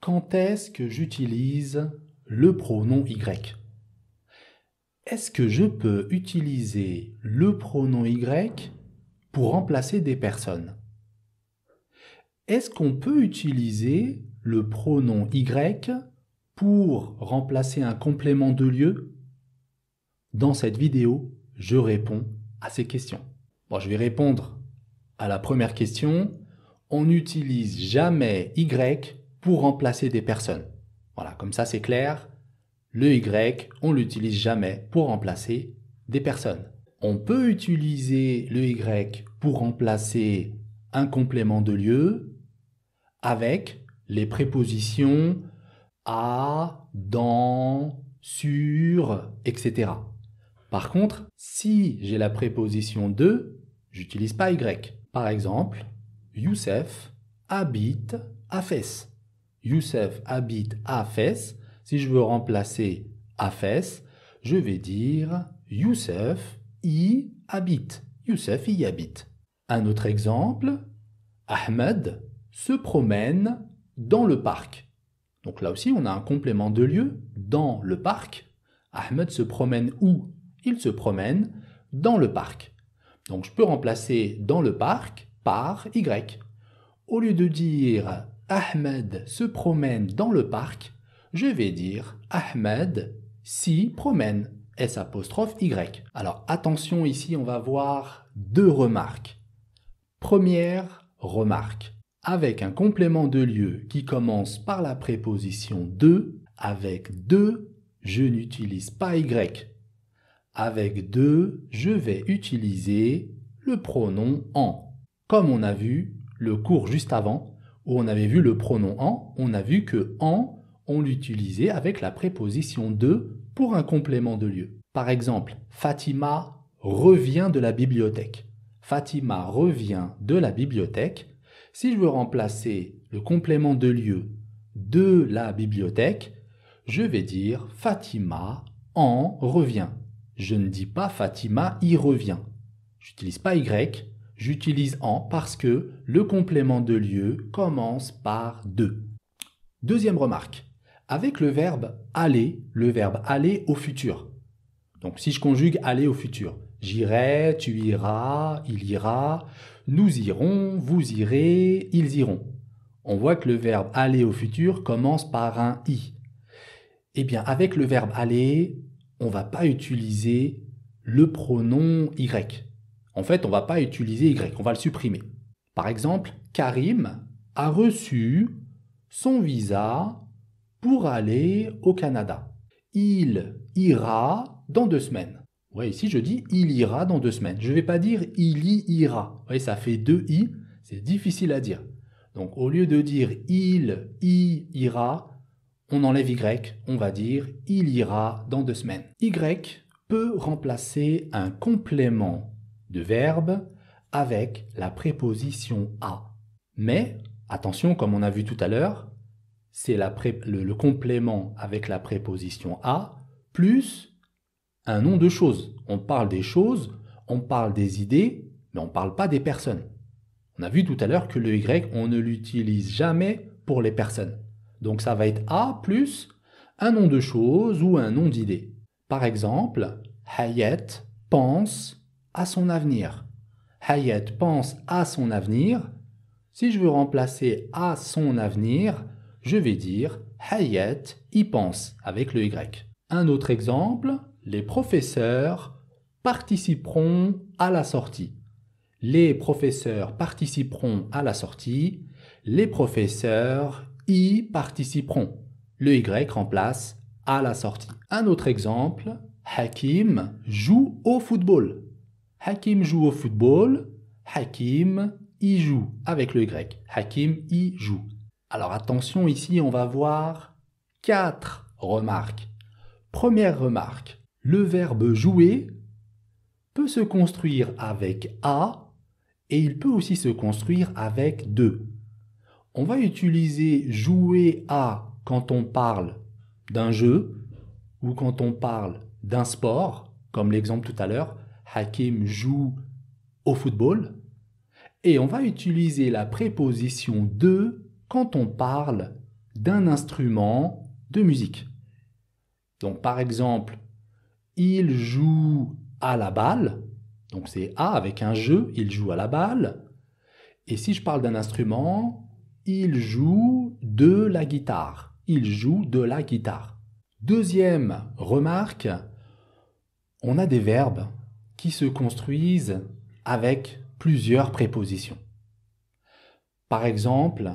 Quand est-ce que j'utilise le pronom Y? Est-ce que je peux utiliser le pronom Y pour remplacer des personnes? Est-ce qu'on peut utiliser le pronom Y pour remplacer un complément de lieu? Dans cette vidéo, je réponds à ces questions. Bon, je vais répondre à la première question. On n'utilise jamais Y pour remplacer des personnes. Voilà, comme ça c'est clair. Le Y, on ne l'utilise jamais pour remplacer des personnes. On peut utiliser le Y pour remplacer un complément de lieu avec les prépositions à, dans, sur, etc. Par contre, si j'ai la préposition de, j'utilise pas Y. Par exemple, Youssef habite à Fès. Youssef habite à Fès. Si je veux remplacer à Fès, je vais dire Youssef y habite. Youssef y habite. Un autre exemple, Ahmed se promène dans le parc. Donc là aussi, on a un complément de lieu, dans le parc. Ahmed se promène où? Il se promène dans le parc. Donc je peux remplacer dans le parc par Y. Au lieu de dire Ahmed se promène dans le parc, je vais dire Ahmed s'y promène. S''Y. Alors attention, ici on va voir deux remarques. Première remarque. Avec un complément de lieu qui commence par la préposition de, avec de, je n'utilise pas Y. Avec de, je vais utiliser le pronom en. Comme on a vu le cours juste avant, où on avait vu le pronom en, on a vu que en, on l'utilisait avec la préposition de pour un complément de lieu. Par exemple, Fatima revient de la bibliothèque. Fatima revient de la bibliothèque. Si je veux remplacer le complément de lieu de la bibliothèque, je vais dire Fatima en revient. Je ne dis pas Fatima y revient. J'utilise pas Y, j'utilise en parce que le complément de lieu commence par de. Deuxième remarque, avec le verbe aller au futur. Donc si je conjugue aller au futur, j'irai, tu iras, il ira, nous irons, vous irez, ils iront. On voit que le verbe aller au futur commence par un i. Eh bien, avec le verbe aller, on ne va pas utiliser le pronom Y. En fait, on ne va pas utiliser Y, on va le supprimer. Par exemple, Karim a reçu son visa pour aller au Canada. Il ira dans 2 semaines. Ouais, ici je dis il ira dans 2 semaines. Je ne vais pas dire il y ira. Vous voyez, ça fait 2 i, c'est difficile à dire. Donc au lieu de dire il y ira, on enlève Y, on va dire il ira dans 2 semaines. Y peut remplacer un complément de verbe avec la préposition à. Mais, attention, comme on a vu tout à l'heure, c'est le complément avec la préposition à plus un nom de chose. On parle des choses, on parle des idées, mais on ne parle pas des personnes. On a vu tout à l'heure que le Y, on ne l'utilise jamais pour les personnes. Donc ça va être à plus un nom de chose ou un nom d'idée. Par exemple, Hayat pense à son avenir. Hayat pense à son avenir. Si je veux remplacer à son avenir, je vais dire Hayat y pense avec le Y. Un autre exemple, les professeurs participeront à la sortie. Les professeurs participeront à la sortie. Les professeurs y participeront. Le Y remplace à la sortie. Un autre exemple, Hakim joue au football. Hakim joue au football. Hakim y joue avec le Y. Hakim y joue. Alors attention, ici on va voir 4 remarques. Première remarque, le verbe jouer peut se construire avec a et il peut aussi se construire avec de. On va utiliser jouer à quand on parle d'un jeu ou quand on parle d'un sport, comme l'exemple tout à l'heure, Hakim joue au football. Et on va utiliser la préposition de quand on parle d'un instrument de musique. Donc par exemple, il joue à la balle. Donc c'est A avec un jeu, il joue à la balle. Et si je parle d'un instrument, il joue de la guitare. Il joue de la guitare. Deuxième remarque, on a des verbes qui se construisent avec plusieurs prépositions. Par exemple,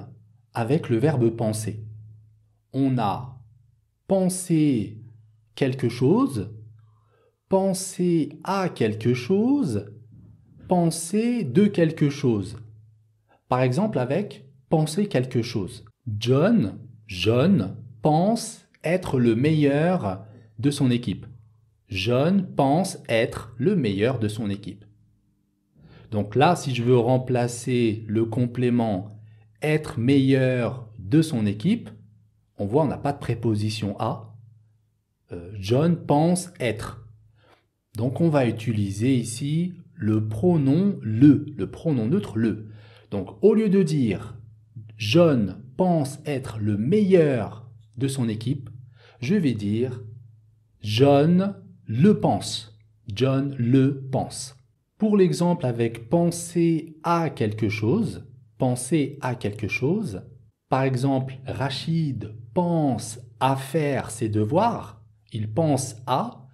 avec le verbe penser. On a penser quelque chose, penser à quelque chose, penser de quelque chose. Par exemple avec penser quelque chose. John pense être le meilleur de son équipe. John pense être le meilleur de son équipe. Donc là, si je veux remplacer le complément être meilleur de son équipe, on voit on n'a pas de préposition à. John pense être. Donc on va utiliser ici le pronom le pronom neutre le. Donc au lieu de dire John pense être le meilleur de son équipe, je vais dire John le pense. John le pense. Pour l'exemple avec penser à quelque chose, par exemple, Rachid pense à faire ses devoirs, il pense à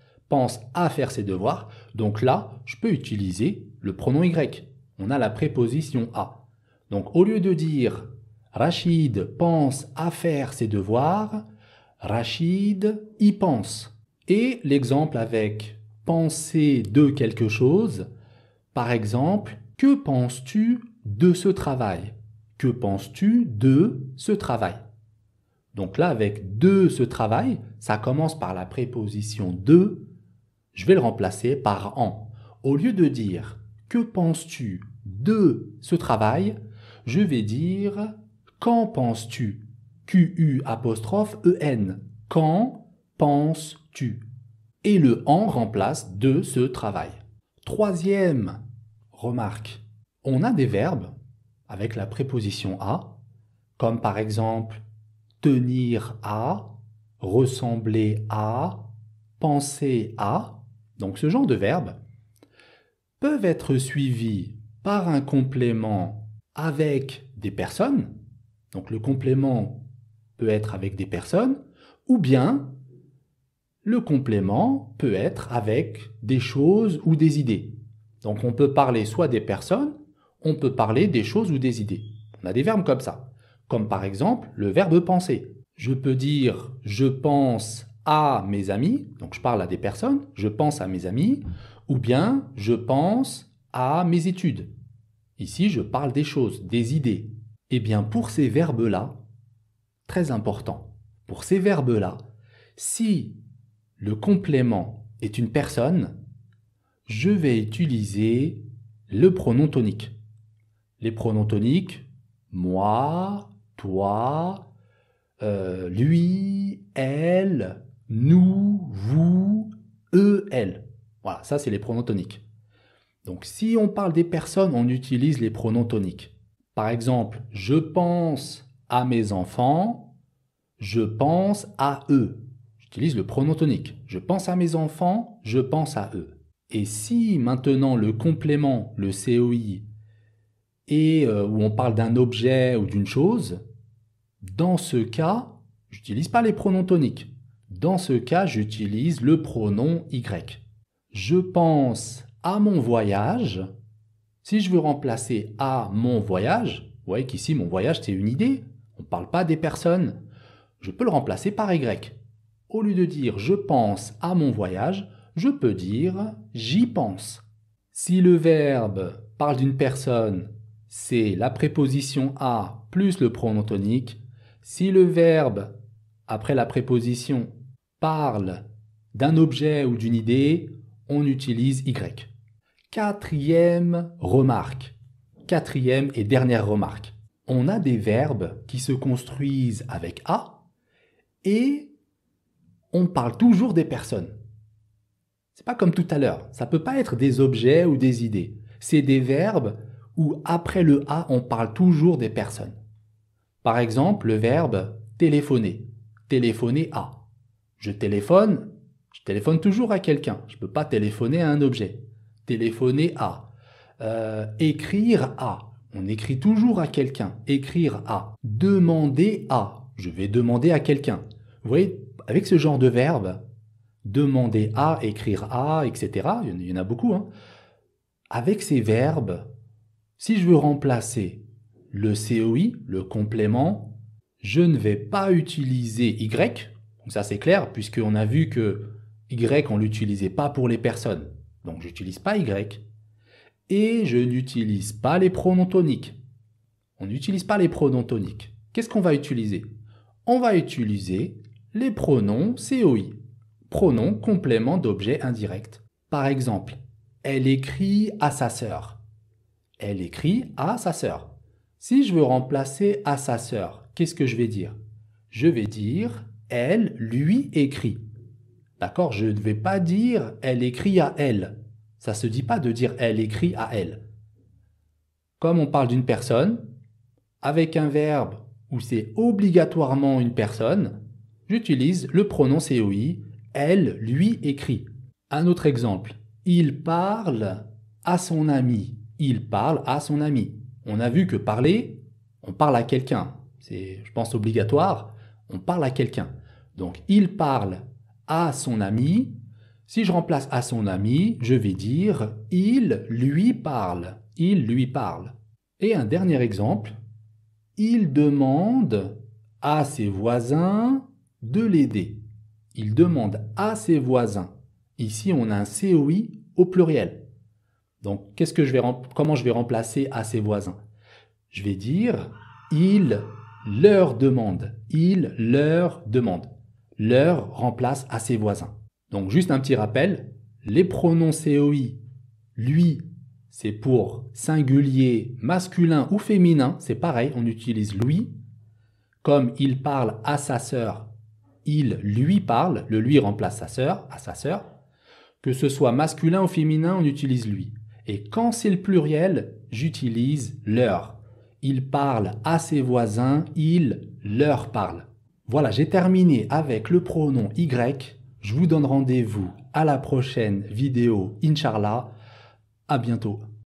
faire ses devoirs, donc là, je peux utiliser le pronom Y. On a la préposition à. Donc au lieu de dire Rachid pense à faire ses devoirs, Rachid y pense. Et l'exemple avec penser de quelque chose, par exemple, que penses-tu de ce travail? Que penses-tu de ce travail? Donc là, avec de ce travail, ça commence par la préposition de, je vais le remplacer par en. Au lieu de dire que penses-tu de ce travail, je vais dire qu'en penses-tu? Q-U'-E-N. Qu'en penses-tu? Et le en remplace de ce travail. Troisième remarque, on a des verbes avec la préposition à, comme par exemple tenir à, ressembler à, penser à. Donc ce genre de verbes peuvent être suivis par un complément avec des personnes. Donc le complément peut être avec des personnes, ou bien le complément peut être avec des choses ou des idées. Donc on peut parler soit des personnes, on peut parler des choses ou des idées. On a des verbes comme ça. Comme par exemple le verbe penser. Je peux dire je pense à mes amis, donc je parle à des personnes, je pense à mes amis, ou bien je pense à mes études. Ici je parle des choses, des idées. Eh bien pour ces verbes-là, très important, pour ces verbes-là, si le complément est une personne, je vais utiliser le pronom tonique. Les pronoms toniques, moi, toi, lui, elle, nous, vous, eux, elles. Voilà, ça c'est les pronoms toniques. Donc si on parle des personnes, on utilise les pronoms toniques. Par exemple, je pense à mes enfants, je pense à eux. J'utilise le pronom tonique. Je pense à mes enfants, je pense à eux. Et si maintenant le complément, le COI, et où on parle d'un objet ou d'une chose, dans ce cas, j'utilise pas les pronoms toniques. Dans ce cas, j'utilise le pronom Y. Je pense à mon voyage. Si je veux remplacer à mon voyage, vous voyez qu'ici mon voyage c'est une idée, on ne parle pas des personnes, je peux le remplacer par Y. Au lieu de dire je pense à mon voyage, je peux dire j'y pense. Si le verbe parle d'une personne, c'est la préposition à plus le pronom tonique. Si le verbe, après la préposition, parle d'un objet ou d'une idée, on utilise Y. Quatrième remarque, quatrième et dernière remarque. On a des verbes qui se construisent avec A et on parle toujours des personnes. C'est pas comme tout à l'heure, ça peut pas être des objets ou des idées. C'est des verbes où après le A, on parle toujours des personnes. Par exemple, le verbe téléphoner. Téléphoner à. Je téléphone toujours à quelqu'un. Je ne peux pas téléphoner à un objet. Téléphoner à. Écrire à. On écrit toujours à quelqu'un. Écrire à. Demander à. Je vais demander à quelqu'un. Vous voyez, avec ce genre de verbe, demander à, écrire à, etc., il y en a beaucoup, hein. Avec ces verbes, si je veux remplacer le COI, le complément, je ne vais pas utiliser Y. Donc ça c'est clair, puisqu'on a vu que Y, on ne l'utilisait pas pour les personnes. Donc je n'utilise pas Y. Et je n'utilise pas les pronoms toniques. On n'utilise pas les pronoms toniques. Qu'est-ce qu'on va utiliser? On va utiliser les pronoms COI. Pronoms complément d'objet indirect. Par exemple, elle écrit à sa sœur. Elle écrit à sa sœur. Si je veux remplacer à sa sœur, qu'est-ce que je vais dire? Je vais dire elle lui écrit. D'accord? Je ne vais pas dire elle écrit à elle. Ça ne se dit pas de dire elle écrit à elle. Comme on parle d'une personne, avec un verbe où c'est obligatoirement une personne, j'utilise le pronom COI, elle lui écrit. Un autre exemple, il parle à son ami. Il parle à son ami. On a vu que parler, on parle à quelqu'un. C'est, je pense, obligatoire. On parle à quelqu'un. Donc, il parle à son ami. Si je remplace à son ami, je vais dire il lui parle. Il lui parle. Et un dernier exemple, il demande à ses voisins de l'aider. Il demande à ses voisins. Ici, on a un COI au pluriel. Donc, comment je vais remplacer à ses voisins? Je vais dire il leur demande. Il leur demande. Leur remplace à ses voisins. Donc, juste un petit rappel, les pronoms COI, lui, c'est pour singulier masculin ou féminin. C'est pareil, on utilise lui. Comme il parle à sa sœur, il lui parle. Le lui remplace sa sœur, à sa sœur. Que ce soit masculin ou féminin, on utilise lui. Et quand c'est le pluriel, j'utilise leur. Il parle à ses voisins, il leur parle. Voilà, j'ai terminé avec le pronom Y. Je vous donne rendez-vous à la prochaine vidéo, Inch'Allah. À bientôt.